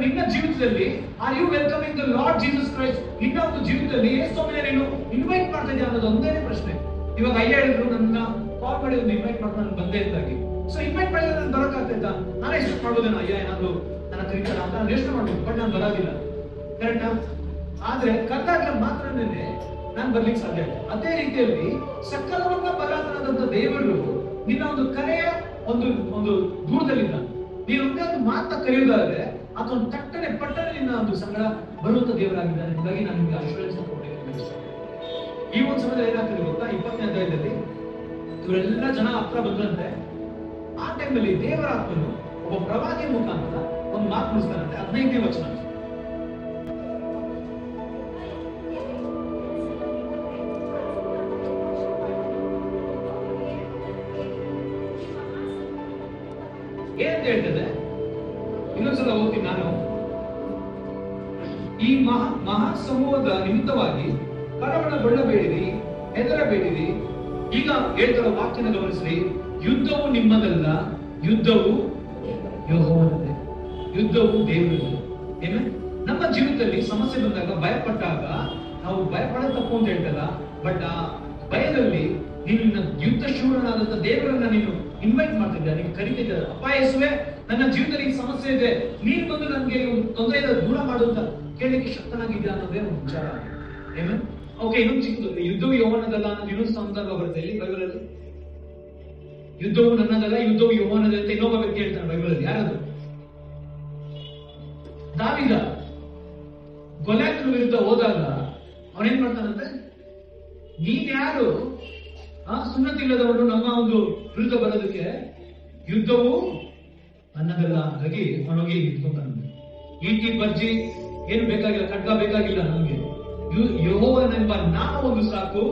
ನಿನ್ನ ಜೀವಿತದಲ್ಲಿ are you welcoming the Lord Jesus Christ? ನಿನ್ನ ಒಂದು ಜೀವಿತದಲ್ಲಿ ಯೇಸುವಿನ ನೀನು ಇನ್ವೈಟ್ ಮಾಡ್ತಾ ಇದೆಯಾ ಅನ್ನೋದು ಒಂದೇ ಪ್ರಶ್ನೆ. ಇವಾಗ ಅಯ್ಯ ಹೇಳಿದ್ರು, ನನ್ನ ಕಾಲ್ ಮಾಡಿ ಒಂದು ಇನ್ವೈಟ್ ಮಾಡ್ಕೊಂಡು ನಾನು ಬಂದೇ ಇದ್ದಾಗಿ. ಸೊ ಇನ್ವೈಟ್ ಮಾಡಿದ್ರೆ ನಾನು ಬರೋಕ್ಕಾಗ್ತೈತಾ? ನಾನೇ ಎಕ್ಸ್ಪೆಕ್ಟ್ ಮಾಡ್ಬೋದೇನೋ, ಅಯ್ಯ ಏನಾದ್ರು ನನ್ನ ಕರೀತಾರ ಅಂತ ನಾನು ಯೋಚನೆ ಮಾಡ್ಬೋದು, ಬಟ್ ನಾನು ಬರೋದಿಲ್ಲ. ಕರೆಕ್ಟಾ? ಆದ್ರೆ ಕರ್ನಾಟಕ ಮಾತ್ರನೇ ನಾನು ಬರ್ಲಿಕ್ಕೆ ಸಾಧ್ಯ ಇಲ್ಲ. ಅದೇ ರೀತಿಯಲ್ಲಿ ಸಕಲವನ್ನ ಬಲಾತನದಂತ ದೇವರು ನಿನ್ನ ಒಂದು ಕರೆಯ ಒಂದು ದೂರದಲ್ಲಿಲ್ಲ. ನೀನು ಒಂದೇ ಒಂದು ಮಾತನ್ನ ಕರೆಯುವುದಾದ್ರೆ ಅದೊಂದು ತಟ್ಟನೆ ಪಟ್ಟನೆ ನಿನ್ನ ಒಂದು ಸಂಗಡ ಬರುವಂತ ದೇವರಾಗಿದ್ದಾನೆ. ಹೀಗಾಗಿ ನಾನು ನಿಮಗೆ ಅಶ್ಯೂರೆನ್ಸ್ ಕೊಡಬೇಕು. ಈ ಒಂದು ಸಮಯದಲ್ಲಿ ಏನಾಗ್ತದೆ ಗೊತ್ತಾ? 20ನೇ ಅಧ್ಯಾಯದಲ್ಲಿ ಇವರೆಲ್ಲ ಜನ ಹತ್ರ ಬಂದಂತೆ ಆ ಟೈಮಲ್ಲಿ ದೇವರ ಆತ್ಮನು ಒಬ್ಬ ಪ್ರವಾದಿಯ ಮುಖಾಂತರ ಒಂದು ಮಾತು ಮುಗಿಸ್ತಾರಂತೆ. 15ನೇ ವಚನ. ಏನಂತ ಹೇಳ್ತದೆ? ಇನ್ನೊಂದ್ಸಲ ಓದ್ತೀನಿ ನಾನು. ಈ ಮಹಾ ಸಮೂಹದ ನಿಮಿತ್ತವಾಗಿ ಕಳವಳಗೊಳ್ಳಬೇಡಿರಿ, ಹೆದರಬೇಡಿರಿ. ಈಗ ಹೇಳ್ತಾರ ವಾಕ್ಯನ ಗಮನಿಸ್ರಿ. ಯುದ್ಧವು ನಿಮ್ಮದಲ್ಲ, ಯುದ್ಧವು ಯೆಹೋವನದೇ, ಯುದ್ಧವು ದೇವರದ್ದು. ಏನ ನಮ್ಮ ಜೀವಿತದಲ್ಲಿ ಸಮಸ್ಯೆ ಬಂದಾಗ ಭಯಪಟ್ಟಾಗ ನಾವು ಭಯಪಡೋ ತಪ್ಪು ಅಂತ ಹೇಳ್ತಲ್ಲ, ಬಟ್ ಆ ಭಯದಲ್ಲಿ ನೀನು ಯುದ್ಧ ಶೂರನಾದಂತ ದೇವರನ್ನ ನೀನು ಇನ್ವೈಟ್ ಮಾಡ್ತಿದ್ದ, ನೀನು ಕರಿತಿದ್ದ. ಅಪ್ಪ ಯೇಸುವೆ, ನನ್ನ ಜೀವಿತದಲ್ಲಿ ಈ ಸಮಸ್ಯೆ ಇದೆ, ನೀನು ಬಂದು ನನಗೆ ತೊಂದರೆಯಿಂದ ದೂರ ಮಾಡುವಂತ ಕೇಳಲಿಕ್ಕೆ ಶಕ್ತನಾಗಿದ್ಯಾ ಅನ್ನೋದೇ ಒಂದು ವಿಚಾರ. ಏನ ಓಕೆ, ಇನ್ನೊಂದು ಚಿಕ್ಕದು, ಯುದ್ಧವು ಯೆಹೋವನದಲ್ಲ ಅನ್ನೋದು ಇನ್ನೊಂದು ಸಂದರ್ಭ ಬರುತ್ತೆ ಇಲ್ಲಿ ಬೈಬಲಲ್ಲಿ. ಯುದ್ಧವು ನನ್ನದಲ್ಲ, ಯುದ್ಧವು ಯೆಹೋವನದೇ ಅಂತ ಇನ್ನೊಬ್ಬ ವ್ಯಕ್ತಿ ಹೇಳ್ತಾನೆ ಬೈಬಲಲ್ಲಿ. ಯಾರದು? ದಾವೀದ ಗೊಲ್ಯಾತನ ವಿರುದ್ಧ ಹೋದಾಗ ಅವನೇನ್ ಮಾಡ್ತಾನಂತೆ, ನೀನ್ ಯಾರು ಸುನ್ನತಿಲ್ಲದವನು ನಮ್ಮ ಒಂದು ವಿರುದ್ಧ ಬರೋದಕ್ಕೆ? ಯುದ್ಧವು ನನ್ನದಲ್ಲ. ಹಾಗಾಗಿ ಅವನಿಗೆ ನಿಂತ್ಕೊಂತಾನೆ. ಈಟಿ ಬರ್ಜಿ ಏನು ಬೇಕಾಗಿಲ್ಲ, ಖಡ್ಗ ಬೇಕಾಗಿಲ್ಲ ನಮಗೆ. ಯೆಹೋವನೆಂಬ ನಾಮ ಒಂದು ಸಾಕು.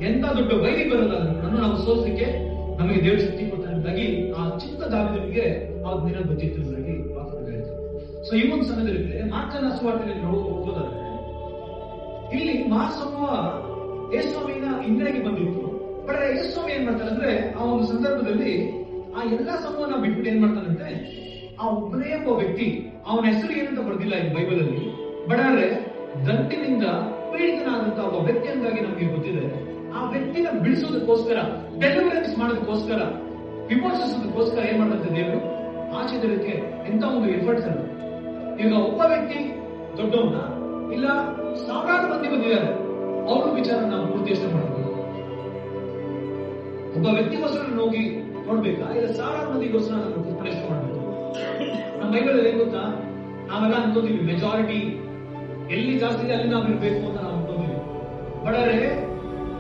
ಎಂತ ದೊಡ್ಡ ವೈರಿ ಬರೋದಾದ್ರೆ ನನ್ನನ್ನು ನಾವು ಸೋಲಿಸಲಿಕ್ಕೆ ನಮಗೆ ದೇವ್ರ ಶಕ್ತಿ ಕೊಡ್ತಾನೆ. ಆ ಚಿಕ್ಕ ದಾವಿದನಿಗೆ ಆ ದಿನ ಗೊತ್ತಿತ್ತು. ಸೊ ಈ ಒಂದು ಸಮಯದಲ್ಲಿ ಮಾರ್ಕನ ಸುವಾರ್ತೆಯಲ್ಲಿ ಹೋಗೋದಾದ್ರೆ ಇಲ್ಲಿ ಮಹಾಸಮೂಹ ಯೇಸುವಿನ ಹಿಂದೆಗೆ ಬಂದಿತ್ತು. ಬಟ್ ಯೇಸುಸ್ವಾಮಿ ಏನ್ ಮಾಡ್ತಾರೆ ಅಂದ್ರೆ, ಆ ಒಂದು ಸಂದರ್ಭದಲ್ಲಿ ಆ ಎಲ್ಲಾ ಸಮೂಹನ ಬಿಟ್ಬಿಟ್ಟು ಏನ್ ಮಾಡ್ತಾನಂತೆ, ಆ ಒಬ್ಬನೇ ಒಬ್ಬ ವ್ಯಕ್ತಿ, ಅವನ ಹೆಸರು ಏನಂತ ಬರ್ದಿಲ್ಲ ಈ ಬೈಬಲ್ ಅಲ್ಲಿ, ಬಟ್ ಆದ್ರೆ ದಂಟಿನಿಂದ ಪೀಡಿತನಾದಂತ ಒಬ್ಬ ವ್ಯಕ್ತಿ ಅಂತಾಗಿ ನಮಗೆ ಗೊತ್ತಿದೆ. ಆ ವ್ಯಕ್ತಿನ ಬಿಡಿಸೋದಕ್ಕೋಸ್ಕರ, ಡೆಲಿವರೆನ್ಸ್ ಮಾಡೋದಕ್ಕೋಸ್ಕರ, ವಿಮೋಚಿಸೋದಕ್ಕೋಸ್ಕರ ಏನ್ ಮಾಡ್ತಾರೆ ದೇವರು? ಆಚೆ ತರಕ್ಕೆ ಎಂತ ಒಂದು ಎಫರ್ಟ್ಸ್ ಅಲ್ಲ. ಈಗ ಒಬ್ಬ ವ್ಯಕ್ತಿ ದೊಡ್ಡವನ್ನ ಇಲ್ಲ ಸಾವಿರಾರು ಮಂದಿ ಬಂದಿದ್ದಾರೆ, ಅವ್ರ ವಿಚಾರ ನಾವು ಪೂರ್ತಿ ಯೋಚನೆ ಮಾಡಬಹುದು. ಒಬ್ಬ ವ್ಯಕ್ತಿಗೋಸ್ಕರ ಹೋಗಿ ನೋಡ್ಬೇಕಾ, ಇಲ್ಲ ಸಾವಿರಾರು ಮಂದಿಗೋಸ್ಕರ ನಾವು ಪ್ರಶ್ನೆ ಮಾಡಬೇಕು? ನಮ್ಮ ಬೈಬಲ್ ಏನ್ ಗೊತ್ತಾ, ನಾವೆಲ್ಲ ಅನ್ಕೋತೀವಿ ಮೆಜಾರಿಟಿ ಎಲ್ಲಿ ಜಾಸ್ತಿ ಇದೆ ಅಲ್ಲಿ ನಾವು ಇರ್ಬೇಕು ಅಂತ ನಾವು ಅನ್ಕೋತೀವಿ. ಬಟ್ ಆದ್ರೆ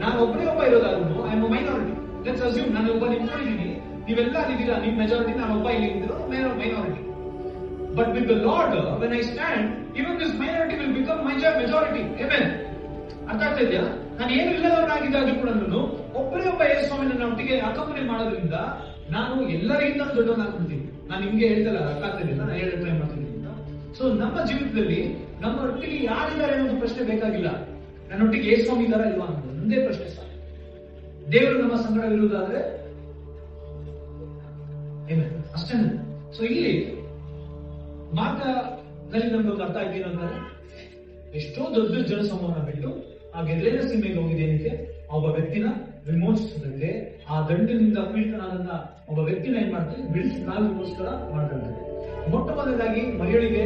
ನಾನು ಒಬ್ಬನೇ ಒಬ್ಬ ಇರೋದಾದ್ರು I am minority. Let's assume ನಾನು ಒಬ್ಬ ನಿಂತ್ಕೊಂಡಿದ್ದೀನಿ, ನೀವೆಲ್ಲ ಅಲ್ಲಿದ್ದೀರಾ, ನೀವು ಮೆಜಾರಿಟಿ, ನಾನು ಒಬ್ಬ ಇಲ್ಲಿ ಇದ್ದೀರೋ minority. But with the Lord, when I stand, even this minority will become majority. Amen. ಅರ್ಥ ಆಗ್ತಾ ಇದೆಯಾ? ನಾನು ಏನು ಇಲ್ಲದವನಾಗಿದ್ದಾದ್ರೂ ಕೂಡ ಒಬ್ಬರೇ ಒಬ್ಬ ಯೇಸುಸ್ವಾಮಿ ನನ್ನ ಒಟ್ಟಿಗೆ ಅಕಂಪನಿ ಮಾಡೋದ್ರಿಂದ ನಾನು ಎಲ್ಲರಿಗಿಂತ ದೊಡ್ಡವನಾಗ್ಬಿಡ್ತೀನಿ. ನಾನು ನಿಮ್ಗೆ ಹೇಳ್ತಲ್ಲ, ಅರ್ಥ ಆಗ್ತಾ ಇದೆಯಲ್ಲ, ನಾನು ಹೇಳಿ ಟ್ರೈ ಮಾಡ್ತೀನಿ ಅಂತ. ಸೊ ನಮ್ಮ ಜೀವಿತದಲ್ಲಿ ನಮ್ಮ ಒಟ್ಟಿಗೆ ಯಾರಿದ್ದಾರೆ ಅನ್ನೋದು ಪ್ರಶ್ನೆ ಬೇಕಾಗಿಲ್ಲ. ನನ್ನೊಟ್ಟಿಗೆ ಯೇಸುಸ್ವಾಮಿ ಇದ್ದಾರಾ ಇಲ್ವಾ ಅನ್ನೋದು ಒಂದೇ ಪ್ರಶ್ನೆ ಸಾಕು. ದೇವರು ನಮ್ಮ ಸಂಗಡವಿರುವುದಾದ್ರೆ ಅಷ್ಟೇ. ಸೊ ಇಲ್ಲಿ ಮಾರ್ಕದಲ್ಲಿ ನಮ್ಗೆ ಒಂದು ಅರ್ಥ ಆಯ್ತು ಏನಂದ್ರೆ, ಎಷ್ಟೋ ದೊಡ್ಡ ಜನಸಮೂಹನ ಬಿಟ್ಟು ಆ ಗೆದ್ರೇನ ಸೀಮೆಗೆ ಹೋಗಿದ್ದೇನಕ್ಕೆ? ಒಬ್ಬ ವ್ಯಕ್ತಿನ ವಿಮೋಚಿಸೋದಕ್ಕೆ, ಆ ದಂಡಿನಿಂದ ಪೀಡಿತನಾದಂತ ಒಬ್ಬ ವ್ಯಕ್ತಿನ ಏನ್ ಮಾಡ್ತಾರೆ, ಬಿಡಿಸಿ ನಾಲ್ಕೋಸ್ಕರ ಮಾಡ್ತಾರೆ. ಮೊಟ್ಟ ಮೊದಲಾಗಿ ಮರಿಯಳಿಗೆ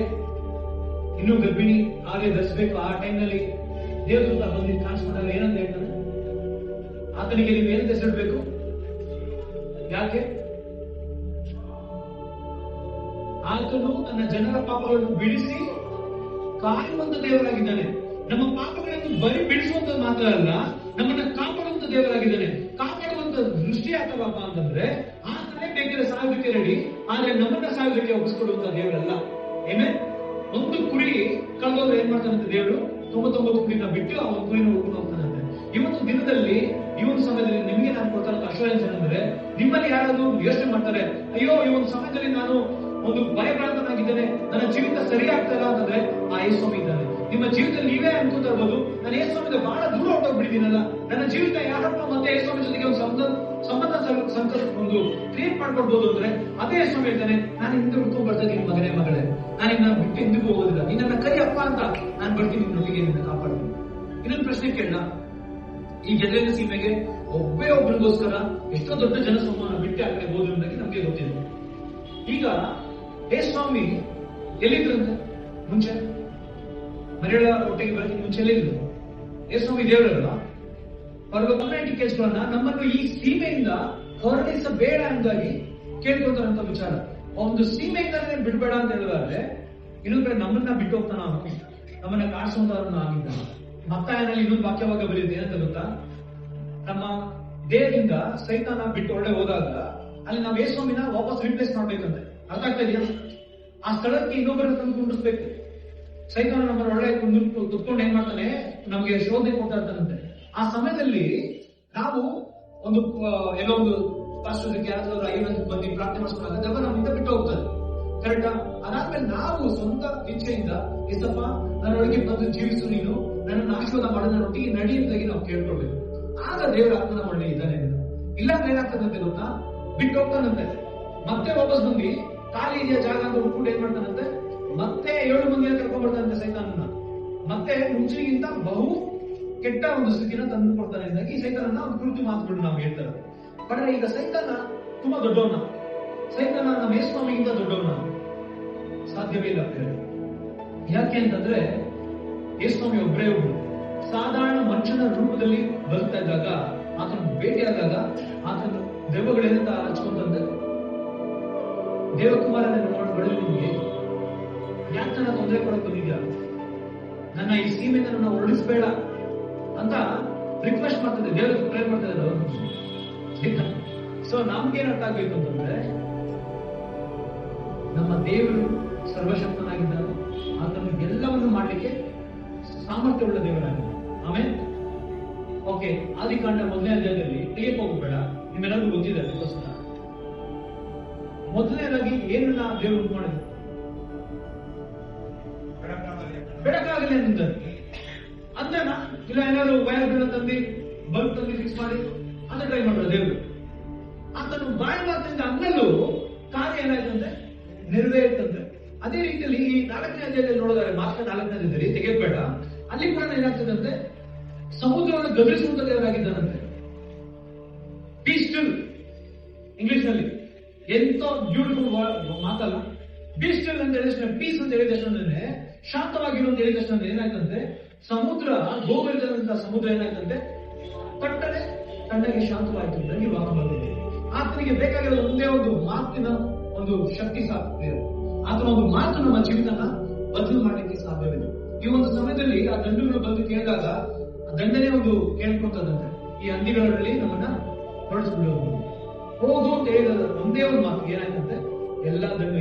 ಇನ್ನೂ ಗರ್ಭಿಣಿ ಹಾಗೆ ಧರಿಸಬೇಕು. ಆ ಟೈಮ್ನಲ್ಲಿ ದೇವದೂತ ಬಂದು ಕಾಣಿಸ್ಕೊಂಡಾಗ ಏನಂತ ಹೇಳ್ತಾರೆ, ಆತನಿಗೆ ನೀವು ಏನಂತ ಹೆಸರಿಡ್ಬೇಕು? ಯಾಕೆ? ಆತನು ತನ್ನ ಜನರ ಪಾಪಗಳನ್ನು ಬಿಡಿಸಿ ಕಾಯುವಂತ ದೇವರಾಗಿದ್ದಾನೆ. ನಮ್ಮ ಪಾಪಗಳನ್ನು ಬರೀ ಬಿಡಿಸುವಂತ ಮಾತ್ರ ಅಲ್ಲ, ನಮ್ಮನ್ನ ಕಾಪಾಡುವಂತ ದೇವರಾಗಿದ್ದಾನೆ. ಕಾಪಾಡುವಂತ ದೃಷ್ಟಿ ಯಾಕಪ್ಪ ಅಂತಂದ್ರೆ, ಆತನೇ ಬೇಕಿದ್ರೆ ಸಾಯೋದಕ್ಕೆ ರೆಡಿ, ಆದ್ರೆ ನಮ್ಮನ್ನ ಸಾಯೋದಕ್ಕೆ ಒಪ್ಪಿಸ್ಕೊಡುವಂತ ದೇವರಲ್ಲ. ಏನೇ ಒಂದು ಕುರಿ ಕಳೆದೋದ್ರೆ ಏನ್ ಮಾಡ್ತಾನಂತೆ ದೇವರು? 99 ಕುರಿನ ಬಿಟ್ಟು ಆ ಒಂದು ಕುರಿನ ಹುಡ್ಕೊಂಡು ಹೋಗ್ತಾನಂತೆ. ಇವತ್ತು ದಿನದಲ್ಲಿ ಈ ಒಂದು ಸಮಯದಲ್ಲಿ ನಿಮ್ಗೆ ನಾನು ಕೊಡ್ತಾರಂತ ಅಶ್ಯೂರೆನ್ಸ್ ಏನಂದ್ರೆ, ನಿಮ್ಮಲ್ಲಿ ಯಾರಾದ್ರೂ ಯೋಚನೆ ಮಾಡ್ತಾರೆ, ಅಯ್ಯೋ ಈ ಒಂದು ಸಮಯದಲ್ಲಿ ನಾನು ಒಂದು ಭಯಭ್ರಾಂತನಾಗಿದ್ದೇನೆ, ನನ್ನ ಜೀವಿತ ಸರಿ ಆಗ್ತಾ ಇಲ್ಲ ಅಂತಂದ್ರೆ ಆ ಯೇಸುಸ್ವಾಮಿ ಇದ್ದಾನೆ. ನಿಮ್ಮ ಜೀವಿತದಲ್ಲಿ ನೀವೇ ಅನ್ಕೋತಾ ಇರ್ಬೋದು, ನಾನು ಯೇಸುವಿನಿಂದ ಬಹಳ ದೂರ ಹೊರಟೋಗ್ಬಿಟ್ಟಿದ್ದೀನಲ್ಲ, ನನ್ನ ಜೀವಿತ ಯಾರಪ್ಪ ಮತ್ತೆ ಯೇಸುವಿನ ಜೊತೆಗೆ ಒಂದು ಸಂಬಂಧ ಒಂದು ಕ್ರಿಯೇಟ್ ಮಾಡ್ಕೊಡ್ಬೋದು ಅಂದ್ರೆ ಅದೇ ಯೇಸು ಹೇಳ್ತಾನೆ, ನಾನು ಹಿಂದೆ ಹುಡ್ಕೊಂಡ್ ಬರ್ತಾ ಇದ್ದೀನಿ ಮಗನೇ, ನಾನು ನಿನ್ನ ಬಿಟ್ಟು ಹಿಂದಕ್ಕೂ ಹೋಗೋದಿಲ್ಲ, ನಿನ್ನ ಕರಿಯಪ್ಪ ಅಂತ ನಾನು ಬರ್ತೀನಿ, ನಿನ್ನೊಟ್ಟಿಗೆ ನಿನ್ನ ಕಾಪಾಡ್ತೀನಿ. ಇನ್ನೊಂದು ಪ್ರಶ್ನೆ ಕೇಳೋಣ. ಈ ಗೆದ್ರಿನ ಸೀಮೆಗೆ ಒಬ್ಬರಿಗೋಸ್ಕರ ಎಷ್ಟೋ ದೊಡ್ಡ ಜನಸಮೂಹ ಬಿಟ್ಟು ಆ ಕಡೆ ಹೋದ್ರಿಂದಾಗಿ ನಮ್ಗೆ ಗೊತ್ತಿದೆ. ಈಗ ಸ್ವಾಮಿ ಎಲ್ಲಿದ್ರಂತೆ ಮುಂಚೆ? ಮರಿಯಳ ಹೊಟ್ಟೆಗೆ ಬರೋದಕ್ಕೆ ಮುಂಚೆ ಎಲ್ಲಿದ್ರು? ಸ್ವಾಮಿ ದೇವರಲ್ಲ, ಅವರ ಕಮ್ಯುನಿಟಿ ಕೇಸ್ಗಳನ್ನ ನಮ್ಮನ್ನು ಈ ಸೀಮೆಯಿಂದ ಹೊರಡಿಸಬೇಡ ಎಂದಾಗಿ ಕೇಳ್ಕೊಳ್ತಾರಂತ ವಿಚಾರ. ಒಂದು ಸೀಮೆಯಿಂದಾನೇ ಬಿಡ್ಬೇಡ ಅಂತ ಹೇಳಿದ್ರೆ ಇನ್ನೊಂದ್ ಕಡೆ ನಮ್ಮನ್ನ ಬಿಟ್ಟು ಹೋಗ್ತಾನ, ನಮ್ಮನ್ನ ಕಾಣಿಸುವಂತವ್ರನ್ನ ಆಗಿದ್ದಾನೆ. ಮತ್ತಾಯನಲ್ಲಿ ಇನ್ನೊಂದು ವಾಕ್ಯವಾಗ ಬರೆಯುತ್ತೆ ಏನಂತ ಗೊತ್ತಾ? ನಮ್ಮ ದೇಹದಿಂದ ಸೈತಾನ ಬಿಟ್ಟು ಹೊರಡೆ ಹೋದಾಗ ಅಲ್ಲಿ ನಾವು ಯೇಸುವಿನ ವಾಪಸ್ ರಿಪ್ಲೇಸ್ ಮಾಡ್ಬೇಕಂತೆ. ಅರ್ಥ ಆಗ್ತಾ ಇದೆಯಾ? ಆ ಸ್ಥಳಕ್ಕೆ ಇನ್ನೊಬ್ಬರನ್ನ ತಂದು ಕುಂಡಿಸ್ಬೇಕು. ಸೈತಾನ ನಮ್ಮನ್ನ ಒಳ್ಳೆ ಕುತ್ಕೊಂಡು ಏನ್ ಮಾಡ್ತಾನೆ, ನಮ್ಗೆ ಶೋಧನೆ ಕೊಡ್ತಾ ಇರ್ತಾನಂತೆ. ಆ ಸಮಯದಲ್ಲಿ ನಾವು ಒಂದು ಎಲ್ಲೋ ಒಂದು ಪಾಸ್ಟರ್ಗೆ ಯಾರಾದ್ರೂ ಐವತ್ತು ಬಂದು ಪ್ರಾರ್ಥನೆ ಮಾಡಿಸ್ಕೊಂಡಾಗ ದೆವ್ವ ನಮ್ಮಿಂದ ಬಿಟ್ಟು ಹೋಗ್ತಾರೆ. ಕರೆಕ್ಟಾ? ಅದಾದ್ಮೇಲೆ ನಾವು ಸ್ವಂತ ಇಚ್ಛೆಯಿಂದ ಎಷ್ಟಪ್ಪ ನನ್ನೊಳಗೆ ಬಂದು ಜೀವಿಸು, ನೀನು ನನ್ನನ್ನು ಆಶೀರ್ವಾದ ಮಾಡಿ ನನ್ನೊಟ್ಟಿಗೆ ನಡಿ ಅಂತಾಗಿ ನಾವು ಕೇಳ್ಕೊಳ್ಬೇಕು. ಆಗ ದೇವರ ಆತ್ಮನ ಒಳ್ಳೆ ಇದ್ದಾನೆ. ಇಲ್ಲ ಏನಾಗ್ತದಂತೆ ಗೊತ್ತಾ? ಬಿಟ್ಟು ಹೋಗ್ತಾನಂತೆ. ಮತ್ತೆ ವಾಪಸ್ ಬಂದು ಖಾಲಿ ಇದೆಯಾ ಜಾಗ ಅಂತ ಹುಡ್ಕೊಂಡು ಏನ್ ಮಾಡ್ತಾನಂತೆ, ಮತ್ತೆ 7 ಮಂದಿನ ಕರ್ಕೊಂಡ್ ಬರ್ತಾನಂತೆ ಸೈತಾನನ್ನ. ಮತ್ತೆ ಮುಂಚೆಗಿಂತ ಬಹು ಕೆಟ್ಟ ಒಂದು ಸ್ಥಿತಿನ ತಂದು ಕೊಡ್ತಾನೆ ಎಂದಾಗಿ ಸೈತಾನನ್ನ ಒಂದು ಕುರಿತು ಮಾತುಗಳು ನಾವು ಹೇಳ್ತಾರೆ. ಬಟ್ ಈಗ ಸೈತಾನ ತುಂಬಾ ದೊಡ್ಡವನ, ಸೈತಾನ ನಮ್ಮ ಯೇಸುಸ್ವಾಮಿಗಿಂತ ದೊಡ್ಡವನ ಸಾಧ್ಯವೇ ಇಲ್ಲ. ಯಾಕೆ ಅಂತಂದ್ರೆ ಯೇಸುಸ್ವಾಮಿ ಒಬ್ಬರೇ ಒಬ್ರು ಸಾಧಾರಣ ಮನುಷ್ಯನ ರೂಪದಲ್ಲಿ ಬದುಕ್ತಾ ಇದ್ದಾಗ, ಆತನ ಭೇಟಿಯಾದಾಗ ಆತನ ದೆವ್ವಗಳೆಂತ ಹಚ್ಕೊಂತಂದ್ರೆ, ದೇವಕುಮಾರನ ನೋಡಿ ನಿಮಗೆ ಯಾಕೆ ನನ್ನ ತೊಂದರೆ ಕೊಡಕ್ ಬಂದಿದ್ಯಾ, ನನ್ನ ಈ ಸೀಮೆಯಿಂದ ನನ್ನ ಹೊರಡಿಸ್ಬೇಡ ಅಂತ ರಿಕ್ವೆಸ್ಟ್ ಮಾಡ್ತದೆ, ದೇವರಿಗೆ ಪ್ರೇ ಮಾಡ್ತಾ ಇದ್ದಾರೆ. ಸೊ ನಮ್ಗೇನ್ ಅರ್ಥ ಆಗ್ಬೇಕು ಅಂತಂದ್ರೆ, ನಮ್ಮ ದೇವರು ಸರ್ವಶಕ್ತನಾಗಿದ್ದಾನೆ, ಆತನು ಎಲ್ಲವನ್ನು ಮಾಡ್ಲಿಕ್ಕೆ ಸಾಮರ್ಥ್ಯವುಳ್ಳ ದೇವರಾಗಿದೆ. ಆಮೇಲೆ ಓಕೆ, ಆದಿಕಾಂಡ 1ನೇ ಅಧ್ಯಾಯದಲ್ಲಿ ತೆಗೆಯಕ್ಕೆ ಹೋಗಬೇಡ, ನಿಮ್ಮೆಲ್ಲರಿಗೂ ಗೊತ್ತಿದೆ. ಅದಕ್ಕೋಸ್ಕರ ಮೊದಲನೇದಾಗಿ ಏನನ್ನ ದೇವರು ಉಂಟು ಮಾಡಿದ್ರು? ಬೆಳಕಾಗಲಿ ಅಂತ ಅಂದನ ಇಲ್ಲ, ಏನಾದ್ರು ವೈರ್ ಬಿಡ ತಂದು ಬಲ್ಬ್ ತಂದು ಫಿಕ್ಸ್ ಮಾಡಿ ಅಂತ ಟ್ರೈ ಮಾಡಿದ್ರು ದೇವರು. ಆತನು ಬಾಯಿ ಮಾತಿನಿಂದ ಅನ್ನಲು ಕಾರ್ಯ ಏನಾಯ್ತಂದ್ರೆ ನೆರವೇರ್ತಂತೆ. ಅದೇ ರೀತಿಯಲ್ಲಿ ಈ 4ನೇ ಅಧ್ಯಾಯದಲ್ಲಿ ನೋಡಿದರೆ, ಮಾತ್ರ 4ನೇ ಅಧ್ಯಾಯದಲ್ಲಿ ತೆಗೆಯಬೇಡ, ಅಲ್ಲಿ ಕೂಡ ಏನಾಗ್ತದಂತೆ, ಸಮುದ್ರವನ್ನು ಗದರಿಸುವಂತ ದೇವರಾಗಿದ್ದಾನಂತೆ. ಪೀಸ್ ಸ್ಟಿಲ್ ಇಂಗ್ಲಿಷ್ ನಲ್ಲಿ ಎಂತ ಬ್ಯೂಟಿಫುಲ್ ಮಾತಲ್ಲ. ಬಿ ಸ್ಟಿಲ್ ಅಂತ ಹೇಳಿದ ತಕ್ಷಣ, ಪೀಸ್ ಅಂತ ಹೇಳಿದ ತಕ್ಷಣ ಶಾಂತವಾಗಿರು ಅಂತ ಹೇಳಿದ ತಕ್ಷಣ ಏನಾಯ್ತಂತೆ, ಸಮುದ್ರ ಗೋಗರಿದಂತಹ ಸಮುದ್ರ ಏನಾಯ್ತಂತೆ ಪಟ್ಟನೆ ತಣ್ಣಗೆ ಶಾಂತವಾಯ್ತು ಅಂತ ನೀವು ವಾಕ್ಯ ಬಂದಿದೆ. ಆತನಿಗೆ ಬೇಕಾಗಿರೋದು ಒಂದೇ ಒಂದು ಮಾತಿನ ಒಂದು ಶಕ್ತಿ ಸಾಧ್ಯ. ಆತನ ಒಂದು ಮಾತು ನಮ್ಮ ಜೀವಿತನ ಬದಲು ಮಾಡಲಿಕ್ಕೆ ಸಾಧ್ಯವಿಲ್ಲ. ಈ ಒಂದು ಸಮಯದಲ್ಲಿ ಆ ದಂಡುಗಳು ಬಂದು ಕೇಳಿದಾಗ ಆ ದಂಡನೆ ಒಂದು ಕೇಳ್ಕೊತದಂತೆ, ಈ ಹಂದಿಗಳಲ್ಲಿ ನಮ್ಮನ್ನ ಹೊರಡಿಸ್ಬಿಡೋದು. ಹೋಗು ಅಂತ ಹೇಳಿದ ಒಂದೇ ಒಂದು ಮಾತು ಏನಾಯ್ತಂತೆ, ಎಲ್ಲಾ